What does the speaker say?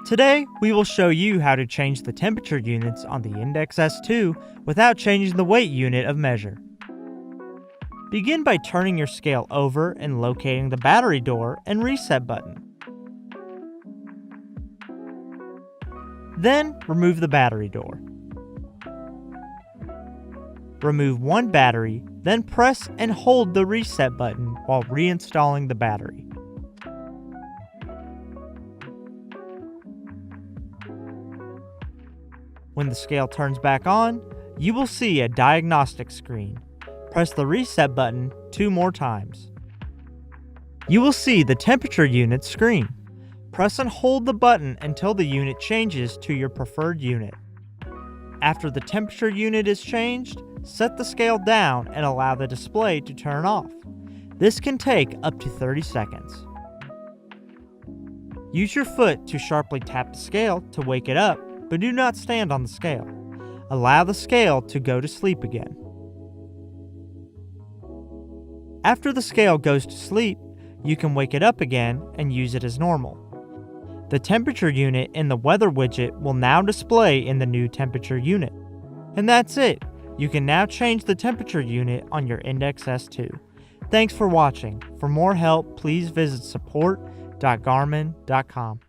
Today, we will show you how to change the temperature units on the Index S2 without changing the weight unit of measure. Begin by turning your scale over and locating the battery door and reset button. Then, remove the battery door. Remove one battery, then press and hold the reset button while reinstalling the battery. When the scale turns back on, you will see a diagnostic screen. Press the reset button 2 more times. You will see the temperature unit screen. Press and hold the button until the unit changes to your preferred unit. After the temperature unit is changed, set the scale down and allow the display to turn off. This can take up to 30 seconds. Use your foot to sharply tap the scale to wake it up, but do not stand on the scale. Allow the scale to go to sleep again. After the scale goes to sleep, you can wake it up again and use it as normal. The temperature unit in the weather widget will now display in the new temperature unit. And that's it. You can now change the temperature unit on your Index S2. Thanks for watching. For more help, please visit support.garmin.com.